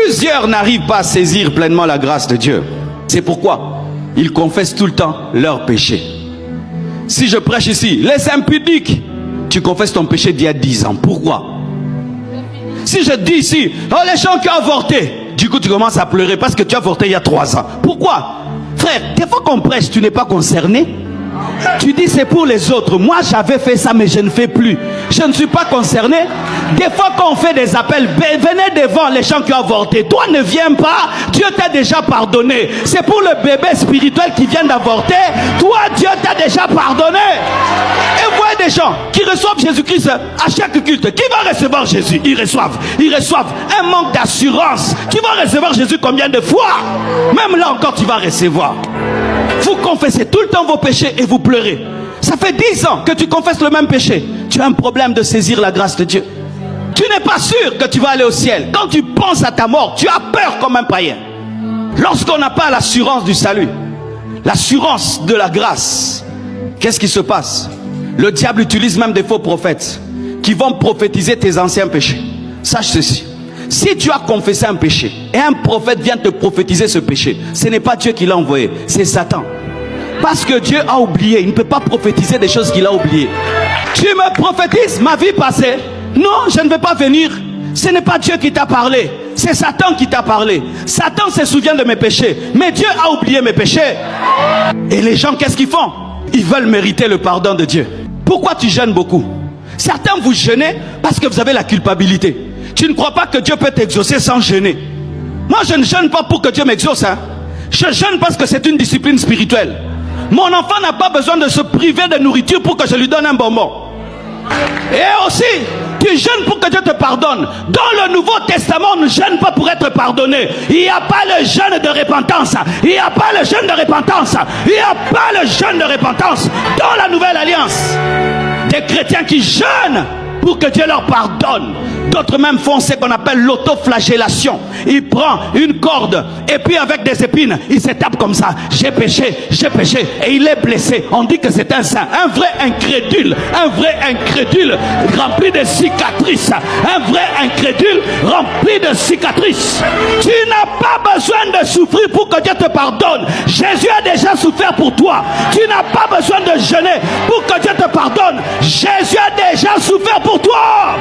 Plusieurs n'arrivent pas à saisir pleinement la grâce de Dieu. C'est pourquoi ils confessent tout le temps leurs péchés. Si je prêche ici, les impudiques, tu confesses ton péché d'il y a 10 ans. Pourquoi? Si je dis ici, oh, les gens qui ont avorté, du coup tu commences à pleurer parce que tu as avorté il y a 3 ans. Pourquoi? Frère, des fois qu'on prêche, tu n'es pas concerné. Tu dis c'est pour les autres. Moi j'avais fait ça mais je ne fais plus. Je ne suis pas concerné. Des fois quand on fait des appels, venez devant les gens qui ont avorté. Toi ne viens pas. Dieu t'a déjà pardonné. C'est pour le bébé spirituel qui vient d'avorter. Toi Dieu t'a déjà pardonné. Et vous voyez des gens qui reçoivent Jésus-Christ à chaque culte. Qui va recevoir Jésus? Ils reçoivent un manque d'assurance. Tu vas recevoir Jésus combien de fois? Même là encore tu vas recevoir. Vous confessez tout le temps vos péchés et vous pleurez. Ça fait 10 ans que tu confesses le même péché. Tu as un problème de saisir la grâce de Dieu. Tu n'es pas sûr que tu vas aller au ciel. Quand tu penses à ta mort, tu as peur comme un païen. Lorsqu'on n'a pas l'assurance du salut, l'assurance de la grâce, qu'est-ce qui se passe? Le diable utilise même des faux prophètes qui vont prophétiser tes anciens péchés. Sache ceci. Si tu as confessé un péché et un prophète vient te prophétiser ce péché, ce n'est pas Dieu qui l'a envoyé, c'est Satan. Parce que Dieu a oublié, il ne peut pas prophétiser des choses qu'il a oubliées. Tu me prophétises ma vie passée? Non, je ne vais pas venir. Ce n'est pas Dieu qui t'a parlé, c'est Satan qui t'a parlé. Satan se souvient de mes péchés, mais Dieu a oublié mes péchés. Et les gens, qu'est-ce qu'ils font? Ils veulent mériter le pardon de Dieu. Pourquoi tu jeûnes beaucoup? Certains vous jeûnez parce que vous avez la culpabilité. Tu ne crois pas que Dieu peut t'exaucer sans jeûner? Moi je ne jeûne pas pour que Dieu m'exauce, hein. Je jeûne parce que c'est une discipline spirituelle. Mon enfant n'a pas besoin de se priver de nourriture pour que je lui donne un bonbon. Et aussi, tu jeûnes pour que Dieu te pardonne. Dans le Nouveau Testament, on ne jeûne pas pour être pardonné. Il n'y a pas le jeûne de repentance. Il n'y a pas le jeûne de repentance. Il n'y a pas le jeûne de repentance. Dans la Nouvelle Alliance, des chrétiens qui jeûnent pour que Dieu leur pardonne. D'autres même font ce qu'on appelle l'autoflagellation. Il prend une corde et puis avec des épines, il se tape comme ça. J'ai péché et il est blessé. On dit que c'est un saint, un vrai incrédule rempli de cicatrices. Un vrai incrédule rempli de cicatrices. Tu n'as pas besoin de souffrir pour que Dieu te pardonne. Jésus a déjà souffert pour toi. Tu n'as pas besoin de jeûner pour que Dieu te pardonne. Jésus a déjà souffert pour toi.